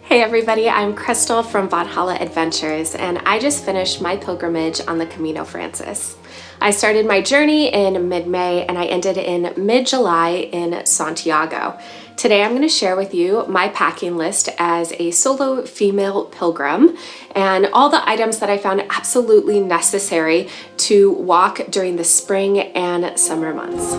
Hey everybody, I'm Crystal from Vanhalla Adventures, and I just finished my pilgrimage on the Camino Frances. I started my journey in mid-May and I ended in mid-July in Santiago. Today I'm going to share with you my packing list as a solo female pilgrim and all the items that I found absolutely necessary to walk during the spring and summer months.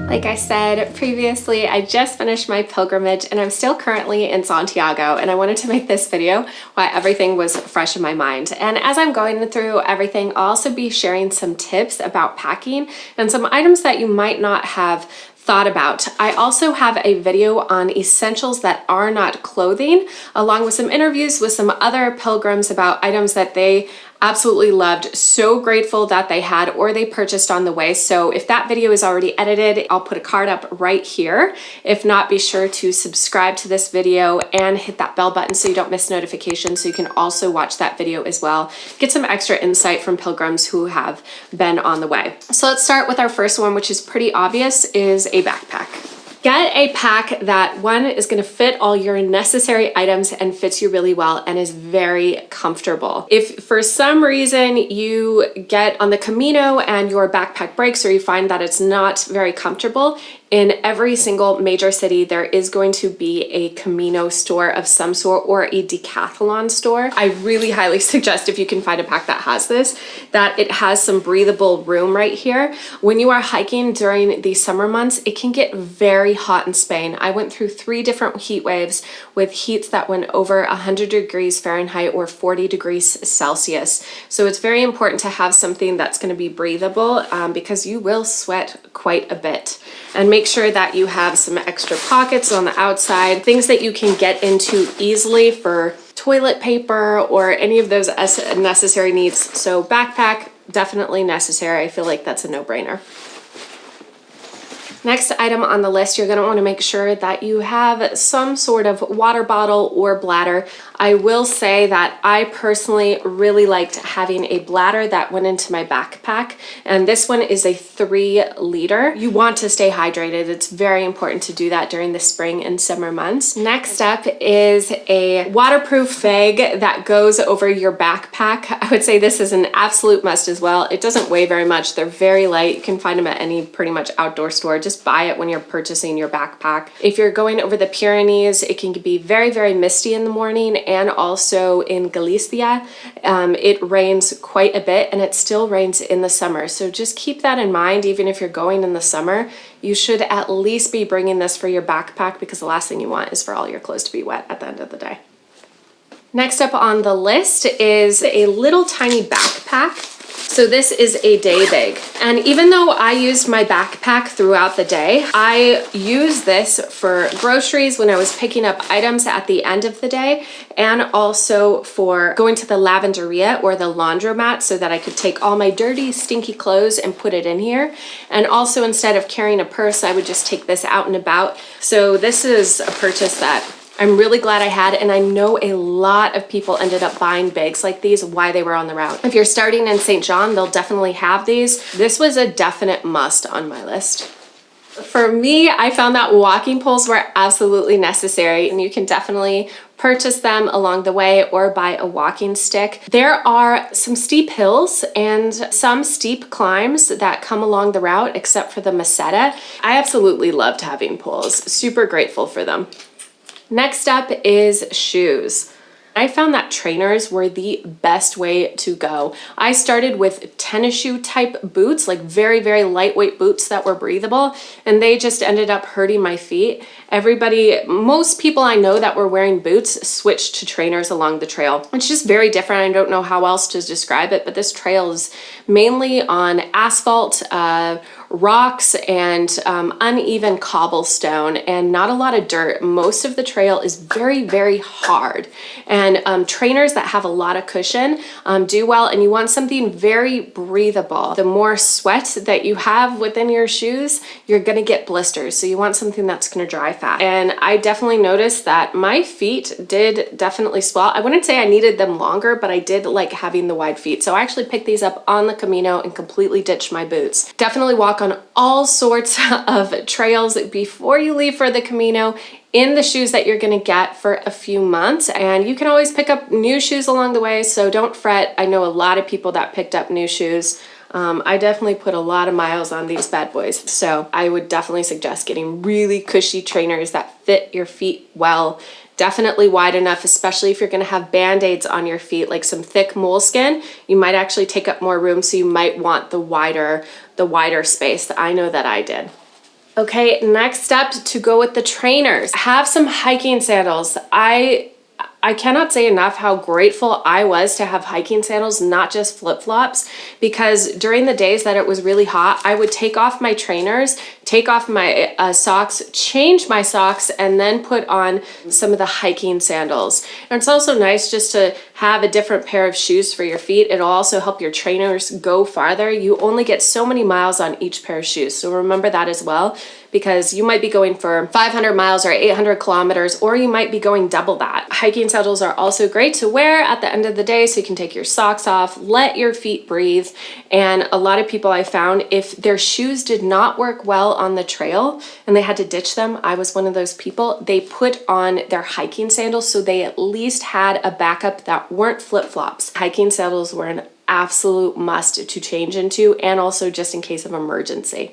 Like I said previously, I just finished my pilgrimage and I'm still currently in Santiago, and I wanted to make this video while everything was fresh in my mind. And as I'm going through everything, I'll also be sharing some tips about packing and some items that you might not have thought about. I also have a video on essentials that are not clothing, along with some interviews with some other pilgrims about items that they absolutely loved, so grateful that they had or they purchased on the way. So if that video is already edited, I'll put a card up right here. If not, be sure to subscribe to this video and hit that bell button so you don't miss notifications, so you can also watch that video as well. Get some extra insight from pilgrims who have been on the way. So let's start with our first one, which is pretty obvious, is a backpack. Get a pack that, one, is going to fit all your necessary items and fits you really well and is very comfortable. If for some reason you get on the Camino and your backpack breaks, or you find that it's not very comfortable, in every single major city, there is going to be a Camino store of some sort or a decathlon store. I really highly suggest, if you can find a pack that has this, that it has some breathable room right here. When you are hiking during the summer months, it can get very hot in Spain. I went through 3 different heat waves with heats that went over 100 degrees Fahrenheit or 40 degrees Celsius. So it's very important to have something that's going to be breathable because you will sweat quite a bit. And make sure that you have some extra pockets on the outside, things that you can get into easily for toilet paper or any of those necessary needs. So backpack, definitely necessary. I feel like that's a no-brainer. Next item on the list, you're going to want to make sure that you have some sort of water bottle or bladder. I will say that I personally really liked having a bladder that went into my backpack, and this one is a 3-liter. You want to stay hydrated. It's very important to do that during the spring and summer months. Next up is a waterproof bag that goes over your backpack. I would say this is an absolute must as well. It doesn't weigh very much. They're very light. You can find them at any pretty much outdoor store. Just buy it when you're purchasing your backpack. If you're going over the Pyrenees, it can be very, very misty in the morning, and also in Galicia, it rains quite a bit, and it still rains in the summer. So just keep that in mind. Even if you're going in the summer, you should at least be bringing this for your backpack, because the last thing you want is for all your clothes to be wet at the end of the day. Next up on the list is a little tiny backpack. So this is a day bag, and even though I used my backpack throughout the day, I use this for groceries when I was picking up items at the end of the day, and also for going to the lavanderia or the laundromat so that I could take all my dirty, stinky clothes and put it in here. And also, instead of carrying a purse, I would just take this out and about. So this is a purchase that I'm really glad I had, and I know a lot of people ended up buying bags like these while they were on the route. If you're starting in St. John, they'll definitely have these. This was a definite must on my list. For me, I found that walking poles were absolutely necessary, and you can definitely purchase them along the way or buy a walking stick. There are some steep hills and some steep climbs that come along the route, except for the Meseta. I absolutely loved having poles. Super grateful for them. Next up is shoes. I found that trainers were the best way to go. I started with tennis shoe type boots, like very, very lightweight boots that were breathable, and they just ended up hurting my feet. Most people I know that were wearing boots switched to trainers along the trail. It's just very different. I don't know how else to describe it, but this trail is mainly on asphalt, rocks and uneven cobblestone and not a lot of dirt. Most of the trail is very, very hard. And trainers that have a lot of cushion do well, and you want something very breathable. The more sweat that you have within your shoes, you're gonna get blisters. So you want something that's gonna dry fast. And I definitely noticed that my feet did definitely swell. I wouldn't say I needed them longer, but I did like having the wide feet. So I actually picked these up on the Camino and completely ditched my boots. Definitely walk on all sorts of trails before you leave for the Camino in the shoes that you're gonna get for a few months. And you can always pick up new shoes along the way, so don't fret. I know a lot of people that picked up new shoes. I definitely put a lot of miles on these bad boys. So I would definitely suggest getting really cushy trainers that fit your feet well. Definitely wide enough, especially if you're gonna have band-aids on your feet, like some thick moleskin. You might actually take up more room, so you might want the wider space. I know that I did. Okay, next up to go with the trainers. Have some hiking sandals. I cannot say enough how grateful I was to have hiking sandals, not just flip-flops, because during the days that it was really hot, I would take off my trainers, take off my socks, change my socks, and then put on some of the hiking sandals. And it's also nice just to have a different pair of shoes for your feet. It'll also help your trainers go farther. You only get so many miles on each pair of shoes, so remember that as well, because you might be going for 500 miles or 800 kilometers, or you might be going double that. Hiking sandals are also great to wear at the end of the day, so you can take your socks off, let your feet breathe. And a lot of people I found, if their shoes did not work well on the trail and they had to ditch them, I was one of those people, they put on their hiking sandals so they at least had a backup that weren't flip-flops. Hiking sandals were an absolute must to change into, and also just in case of emergency.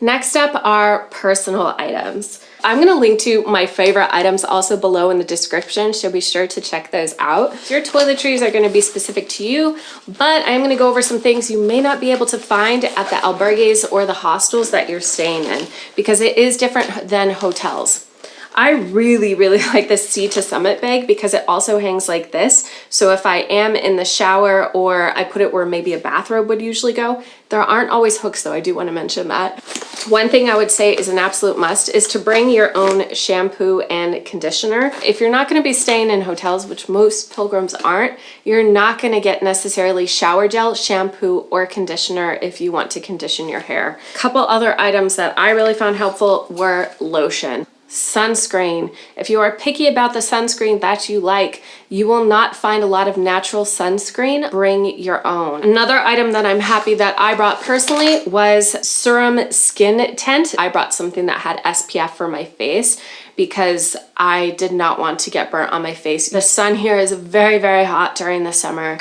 Next up are personal items. I'm gonna link to my favorite items also below in the description, so be sure to check those out. Your toiletries are gonna be specific to you, but I'm gonna go over some things you may not be able to find at the albergues or the hostels that you're staying in, because it is different than hotels. I really, really like this Sea to Summit bag because it also hangs like this. So if I am in the shower or I put it where maybe a bathrobe would usually go, there aren't always hooks though, I do want to mention that. One thing I would say is an absolute must is to bring your own shampoo and conditioner. If you're not going to be staying in hotels, which most pilgrims aren't, you're not going to get necessarily shower gel, shampoo, or conditioner if you want to condition your hair. A couple other items that I really found helpful were lotion. Sunscreen. If you are picky about the sunscreen that you like, you will not find a lot of natural sunscreen. Bring your own. Another item that I'm happy that I brought personally was serum skin tint. I brought something that had SPF for my face because I did not want to get burnt on my face. The sun here is very, very hot during the summer.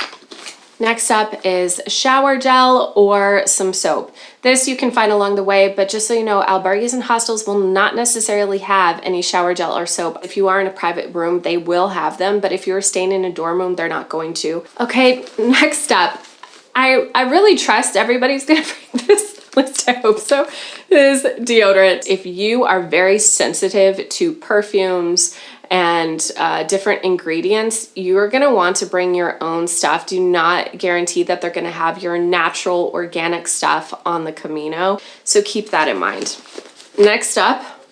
Next up is shower gel or some soap. This you can find along the way, but just so you know, albergues and hostels will not necessarily have any shower gel or soap. If you are in a private room, they will have them, but if you're staying in a dorm room, they're not going to. Okay, next up, I really trust everybody's gonna bring this list, I hope so, is deodorant. If you are very sensitive to perfumes and different ingredients, you're gonna want to bring your own stuff. Do not guarantee that they're gonna have your natural organic stuff on the Camino, so keep that in mind. Next up,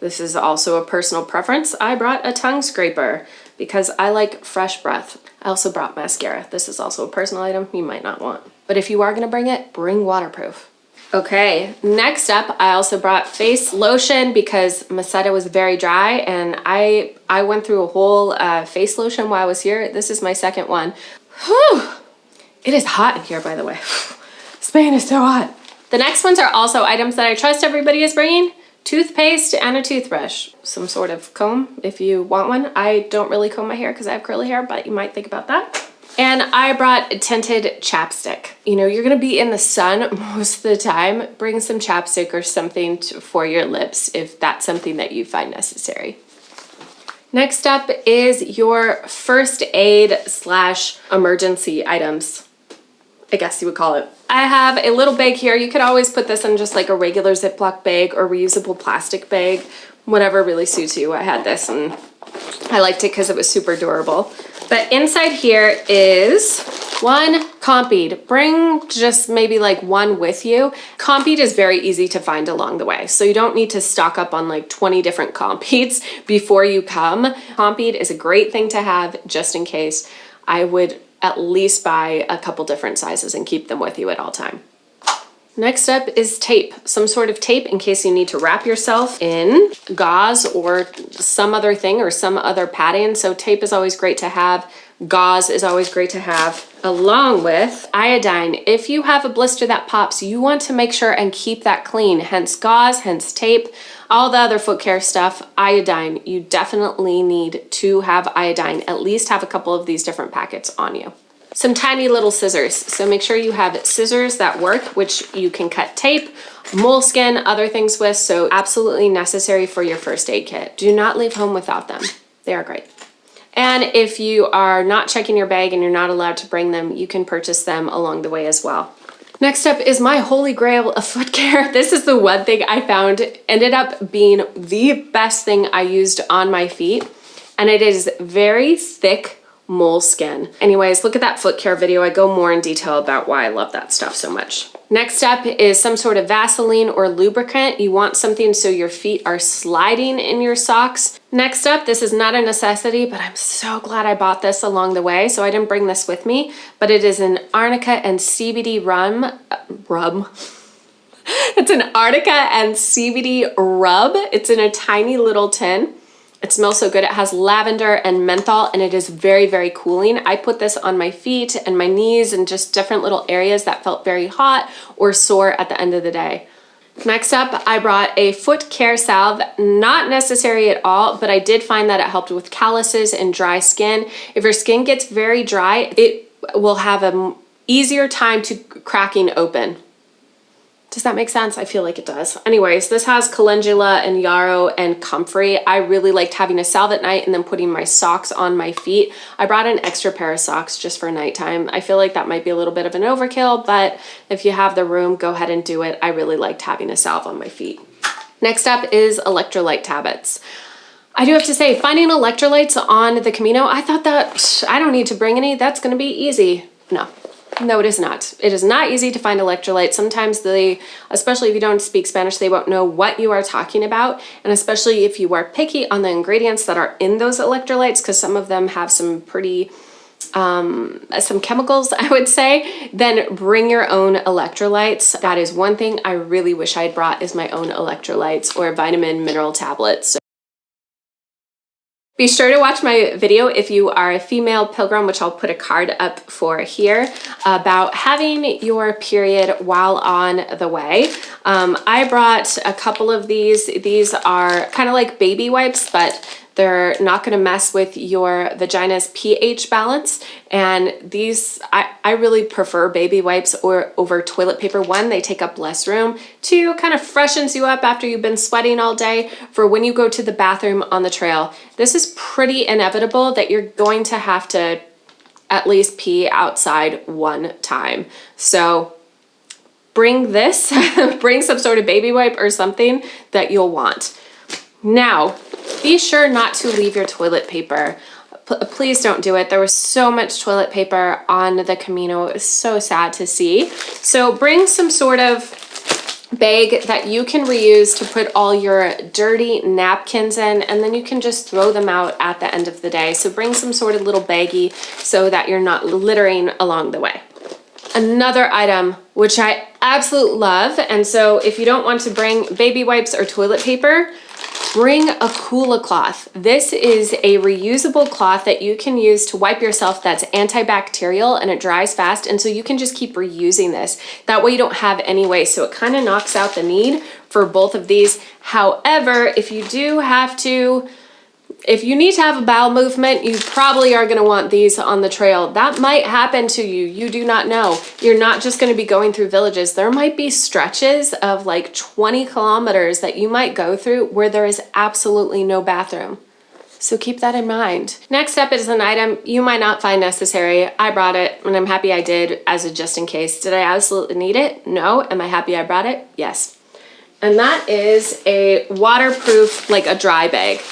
this is also a personal preference, I brought a tongue scraper because I like fresh breath. I also brought mascara. This is also a personal item you might not want, but if you are gonna bring it, bring waterproof. Okay, next up, I also brought face lotion because Meseta was very dry and I went through a whole face lotion while I was here. This is my second one. Whew. It is hot in here, by the way. Spain is so hot. The next ones are also items that I trust everybody is bringing. Toothpaste and a toothbrush. Some sort of comb if you want one. I don't really comb my hair because I have curly hair, but you might think about that. And I brought a tinted chapstick. You know, you're gonna be in the sun most of the time. Bring some chapstick or something for your lips if that's something that you find necessary. Next up is your first aid / emergency items, I guess you would call it. I have a little bag here. You could always put this in just like a regular Ziploc bag or reusable plastic bag, whatever really suits you. I had this and I liked it because it was super durable. But inside here is 1, Compeed, bring just maybe like one with you. Compeed is very easy to find along the way, so you don't need to stock up on like 20 different Compeeds before you come. Compeed is a great thing to have just in case. I would at least buy a couple different sizes and keep them with you at all time. Next up is tape, some sort of tape in case you need to wrap yourself in gauze or some other thing or some other padding. So tape is always great to have. Gauze is always great to have, along with iodine. If you have a blister that pops, you want to make sure and keep that clean, hence gauze, hence tape, all the other foot care stuff. Iodine, you definitely need to have iodine, at least have a couple of these different packets on you. Some tiny little scissors, so make sure you have scissors that work, which you can cut tape, moleskin, other things with, so absolutely necessary for your first aid kit. Do not leave home without them. They are great. And if you are not checking your bag and you're not allowed to bring them, you can purchase them along the way as well. Next up is my holy grail of foot care. This is the one thing I found ended up being the best thing I used on my feet, and it is very thick moleskin. Anyways, look at that foot care video. I go more in detail about why I love that stuff so much. Next up is some sort of Vaseline or lubricant. You want something so your feet are sliding in your socks. Next up, this is not a necessity, but I'm so glad I bought this along the way, so I didn't bring this with me, but it is an arnica and CBD rum. It's an arnica and CBD rub. It's in a tiny little tin. It smells so good. It has lavender and menthol, and it is very, very cooling. I put this on my feet and my knees and just different little areas that felt very hot or sore at the end of the day. Next up, I brought a foot care salve, not necessary at all, but I did find that it helped with calluses and dry skin. If your skin gets very dry, it will have an easier time to cracking open. Does that make sense? I feel like it does. Anyways, this has calendula and yarrow and comfrey. I really liked having a salve at night and then putting my socks on my feet. I brought an extra pair of socks just for nighttime. I feel like that might be a little bit of an overkill, but if you have the room, go ahead and do it. I really liked having a salve on my feet. Next up is electrolyte tablets. I do have to say, finding electrolytes on the Camino, I thought that I don't need to bring any. That's going to be easy. No, it is not. It is not easy to find electrolytes. Sometimes especially if you don't speak Spanish, they won't know what you are talking about. And especially if you are picky on the ingredients that are in those electrolytes, because some of them have some pretty, some chemicals, I would say, then bring your own electrolytes. That is one thing I really wish I had brought, is my own electrolytes or vitamin mineral tablets. Be sure to watch my video if you are a female pilgrim, which I'll put a card up for here, about having your period while on the way. I brought a couple of these. These are kind of like baby wipes, but they're not going to mess with your vagina's pH balance. And these, I really prefer baby wipes over toilet paper. One, they take up less room. Two, kind of freshens you up after you've been sweating all day for when you go to the bathroom on the trail. This is pretty inevitable that you're going to have to at least pee outside one time. So bring this, bring some sort of baby wipe or something that you'll want. Now, be sure not to leave your toilet paper. Please don't do it. There was so much toilet paper on the Camino. It was so sad to see. So bring some sort of bag that you can reuse to put all your dirty napkins in, and then you can just throw them out at the end of the day. So bring some sort of little baggie so that you're not littering along the way. Another item which I absolutely love, and so if you don't want to bring baby wipes or toilet paper, bring a Coola cloth. This is a reusable cloth that you can use to wipe yourself that's antibacterial and it dries fast, and so you can just keep reusing this. That way you don't have any waste, so it kind of knocks out the need for both of these. However, if you need to have a bowel movement, you probably are going to want these on the trail. That might happen to you. You do not know. You're not just going to be going through villages. There might be stretches of like 20 kilometers that you might go through where there is absolutely no bathroom. So keep that in mind. Next up is an item you might not find necessary. I brought it, and I'm happy I did, as a just in case. Did I absolutely need it? No. Am I happy I brought it? Yes. And that is a waterproof, like a dry bag.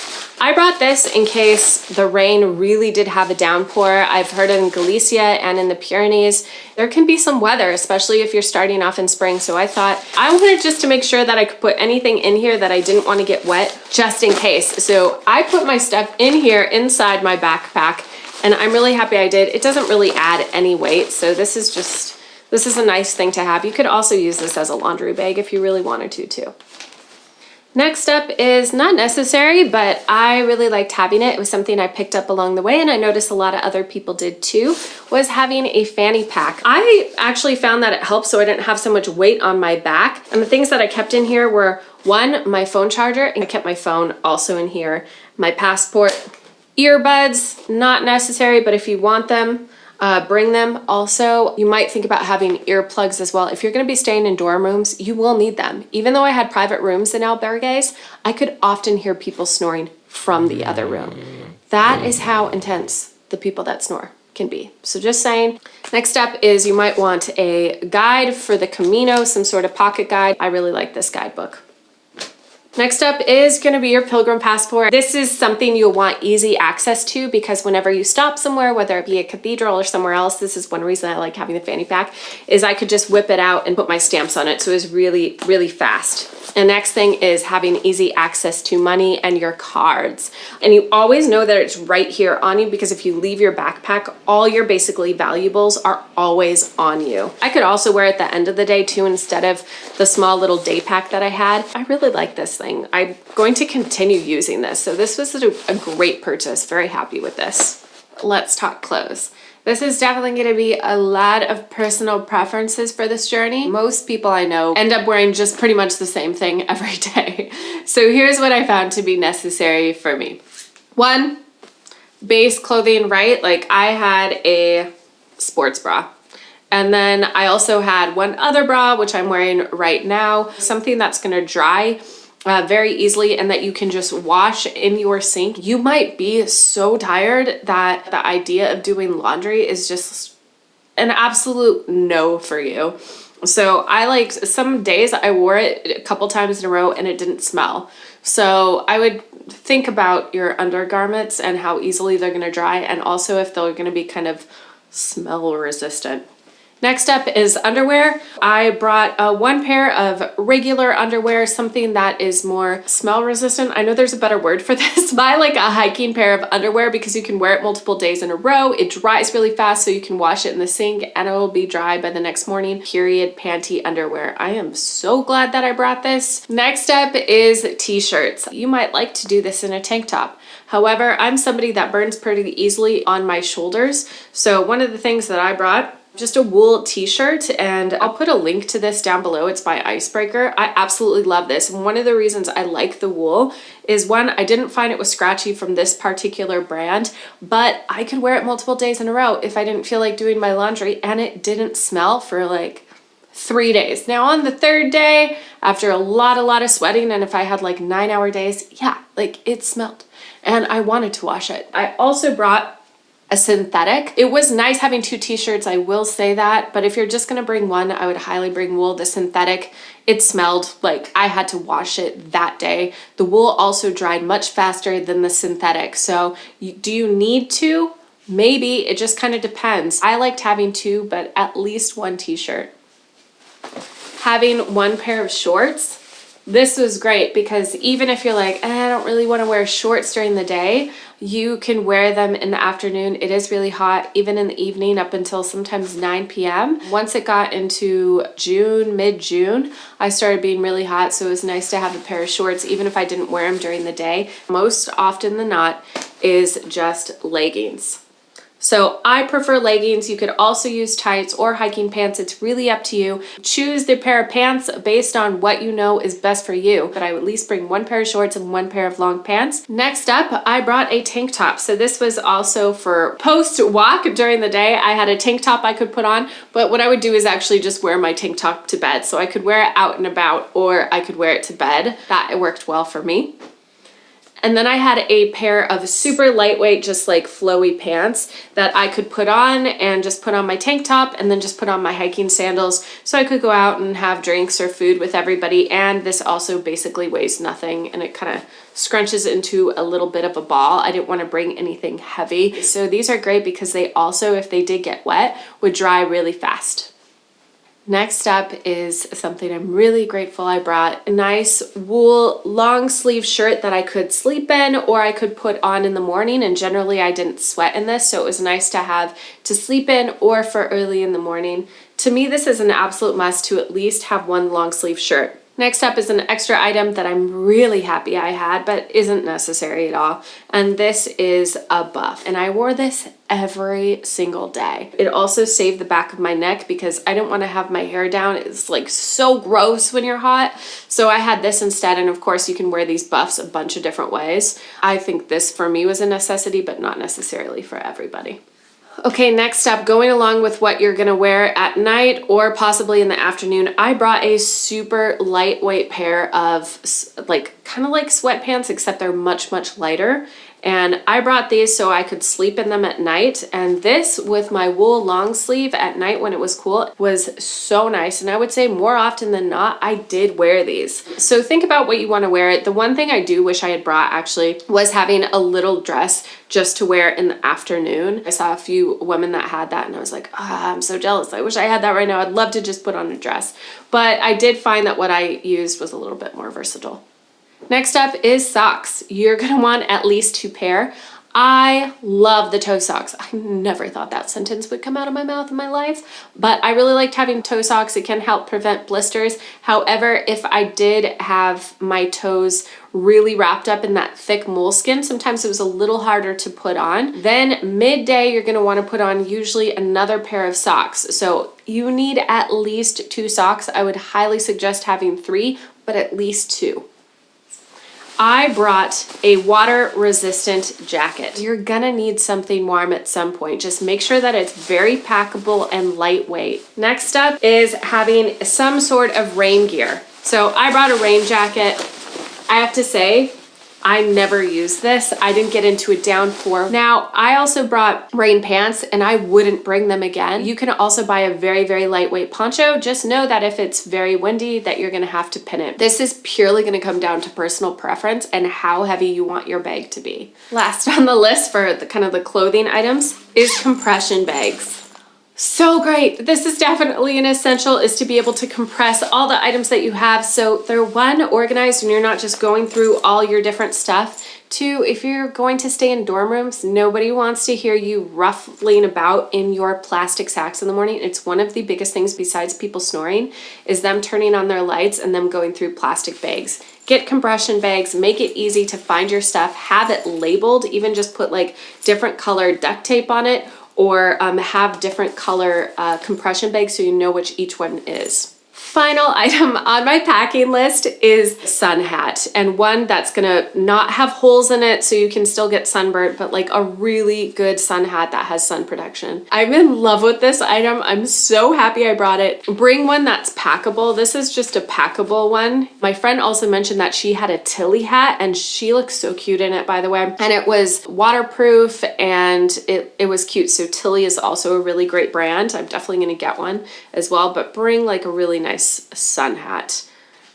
I brought this in case the rain really did have a downpour. I've heard in Galicia and in the Pyrenees, there can be some weather, especially if you're starting off in spring. So I thought I wanted just to make sure that I could put anything in here that I didn't want to get wet, just in case. So I put my stuff in here inside my backpack, and I'm really happy I did. It doesn't really add any weight. So this is a nice thing to have. You could also use this as a laundry bag if you really wanted to too. Next up is not necessary, but I really liked having it. It was something I picked up along the way, and I noticed a lot of other people did too, was having a fanny pack. I actually found that it helped so I didn't have so much weight on my back. And the things that I kept in here were, one, my phone charger, and I kept my phone also in here, my passport, earbuds, not necessary, but if you want them, bring them. Also, you might think about having earplugs as well. If you're going to be staying in dorm rooms, you will need them. Even though I had private rooms in albergues, I could often hear people snoring from the other room. That is how intense the people that snore can be. So just saying. Next up is you might want a guide for the Camino, some sort of pocket guide. I really like this guidebook. Next up is going to be your pilgrim passport. This is something you'll want easy access to because whenever you stop somewhere, whether it be a cathedral or somewhere else, this is one reason I like having the fanny pack, is I could just whip it out and put my stamps on it. So it's really, really fast. And next thing is having easy access to money and your cards. And you always know that it's right here on you because if you leave your backpack, all your basically valuables are always on you. I could also wear it at the end of the day too instead of the small little day pack that I had. I really like this thing. I'm going to continue using this. So this was a great purchase. Very happy with this. Let's talk clothes. This is definitely going to be a lot of personal preferences for this journey. Most people I know end up wearing just pretty much the same thing every day. So here's what I found to be necessary for me. One, base clothing, right? Like I had a sports bra. And then I also had one other bra, which I'm wearing right now, something that's going to dry very easily and that you can just wash in your sink. You might be so tired that the idea of doing laundry is just an absolute no for you. So I like some days I wore it a couple times in a row and it didn't smell. So I would think about your undergarments and how easily they're going to dry and also if they're going to be kind of smell resistant. Next up is underwear. I brought one pair of regular underwear, something that is more smell resistant. I know there's a better word for this. Buy like a hiking pair of underwear because you can wear it multiple days in a row. It dries really fast so you can wash it in the sink and it will be dry by the next morning. Period panty underwear. I am so glad that I brought this. Next up is t-shirts. You might like to do this in a tank top. However, I'm somebody that burns pretty easily on my shoulders. So one of the things that I brought, just a wool t-shirt, and I'll put a link to this down below. It's by Icebreaker. I absolutely love this. And one of the reasons I like the wool is one, I didn't find it was scratchy from this particular brand, but I could wear it multiple days in a row if I didn't feel like doing my laundry and it didn't smell for like 3 days. Now on the third day, after a lot of sweating, and if I had like 9-hour days, yeah, like it smelled and I wanted to wash it. I also brought a synthetic. It was nice having 2 t-shirts, I will say that, but if you're just gonna bring one, I would highly bring wool. The synthetic, it smelled like I had to wash it that day. The wool also dried much faster than the synthetic. So do you need to? Maybe, it just kind of depends. I liked having 2, but at least 1 t-shirt. Having 1 pair of shorts. This was great because even if you're like, I don't really want to wear shorts during the day, you can wear them in the afternoon. It is really hot, even in the evening up until sometimes 9 p.m. Once it got into June, mid-June, I started being really hot. So it was nice to have a pair of shorts, even if I didn't wear them during the day. Most often than not is just leggings. So I prefer leggings. You could also use tights or hiking pants. It's really up to you. Choose the pair of pants based on what you know is best for you. But I would at least bring 1 pair of shorts and 1 pair of long pants. Next up, I brought a tank top. So this was also for post-walk during the day. I had a tank top I could put on, but what I would do is actually just wear my tank top to bed. So I could wear it out and about or I could wear it to bed. That worked well for me. And then I had a pair of super lightweight, just like flowy pants that I could put on and just put on my tank top and then just put on my hiking sandals so I could go out and have drinks or food with everybody. And this also basically weighs nothing and it kind of scrunches into a little bit of a ball. I didn't want to bring anything heavy. So these are great because they also, if they did get wet, would dry really fast. Next up is something I'm really grateful I brought. A nice wool long sleeve shirt that I could sleep in or I could put on in the morning, and generally I didn't sweat in this, so it was nice to have to sleep in or for early in the morning. To me, this is an absolute must to at least have one long sleeve shirt. Next up is an extra item that I'm really happy I had, but isn't necessary at all. And this is a buff. And I wore this every single day. It also saved the back of my neck because I didn't want to have my hair down. It's like so gross when you're hot. So I had this instead. And of course you can wear these buffs a bunch of different ways. I think this for me was a necessity, but not necessarily for everybody. Okay, next up, going along with what you're gonna wear at night or possibly in the afternoon, I brought a super lightweight pair of kind of like sweatpants, except they're much, much lighter. And I brought these so I could sleep in them at night. And this with my wool long sleeve at night when it was cool was so nice. And I would say more often than not, I did wear these. So think about what you want to wear. The one thing I do wish I had brought actually was having a little dress just to wear in the afternoon. I saw a few women that had that and I was like, I'm so jealous. I wish I had that right now. I'd love to just put on a dress. But I did find that what I used was a little bit more versatile. Next up is socks. You're gonna want at least 2 pair. I love the toe socks. I never thought that sentence would come out of my mouth in my life, but I really liked having toe socks. It can help prevent blisters. However, if I did have my toes really wrapped up in that thick moleskin, sometimes it was a little harder to put on. Then midday, you're gonna wanna put on usually another pair of socks. So you need at least 2 socks. I would highly suggest having 3, but at least 2. I brought a water resistant jacket. You're gonna need something warm at some point. Just make sure that it's very packable and lightweight. Next up is having some sort of rain gear. So I brought a rain jacket. I have to say, I never used this. I didn't get into a downpour. Now, I also brought rain pants and I wouldn't bring them again. You can also buy a very, very lightweight poncho. Just know that if it's very windy that you're gonna have to pin it. This is purely gonna come down to personal preference and how heavy you want your bag to be. Last on the list for the kind of the clothing items is compression bags. So great. This is definitely an essential, is to be able to compress all the items that you have so they're one, organized and you're not just going through all your different stuff. 2, if you're going to stay in dorm rooms, nobody wants to hear you ruffling about in your plastic sacks in the morning. It's one of the biggest things besides people snoring is them turning on their lights and them going through plastic bags. Get compression bags, make it easy to find your stuff, have it labeled, even just put like different colored duct tape on it, or have different color compression bags so you know which each one is. Final item on my packing list is sun hat, and one that's gonna not have holes in it so you can still get sunburnt, but like a really good sun hat that has sun protection. I'm in love with this item. I'm so happy I brought it. Bring one that's packable. This is just a packable one. My friend also mentioned that she had a Tilly hat and she looks so cute in it, by the way. And it was waterproof and it was cute. So Tilly is also a really great brand. I'm definitely gonna get one as well, but bring like a really nice sun hat.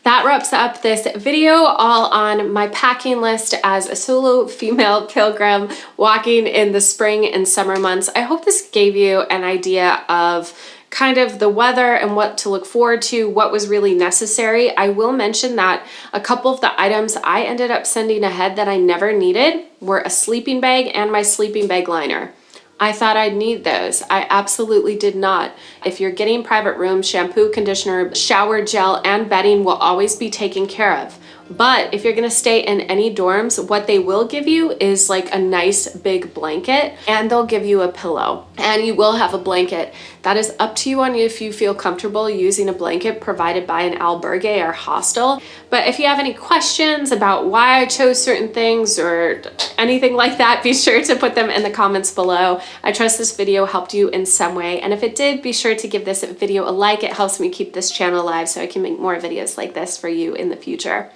That wraps up this video all on my packing list as a solo female pilgrim walking in the spring and summer months. I hope this gave you an idea of kind of the weather and what to look forward to, what was really necessary. I will mention that a couple of the items I ended up sending ahead that I never needed were a sleeping bag and my sleeping bag liner. I thought I'd need those. I absolutely did not. If you're getting private rooms, shampoo, conditioner, shower gel, and bedding will always be taken care of. But if you're gonna stay in any dorms, what they will give you is like a nice big blanket, and they'll give you a pillow, and you will have a blanket. That is up to you on if you feel comfortable using a blanket provided by an albergue or hostel. But if you have any questions about why I chose certain things or anything like that, be sure to put them in the comments below. I trust this video helped you in some way, and if it did, be sure to give this video a like. It helps me keep this channel alive so I can make more videos like this for you in the future.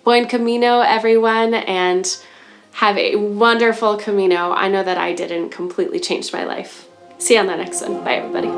Buen Camino, everyone, and have a wonderful Camino. I know that I did and completely changed my life. See you on the next one. Bye, everybody.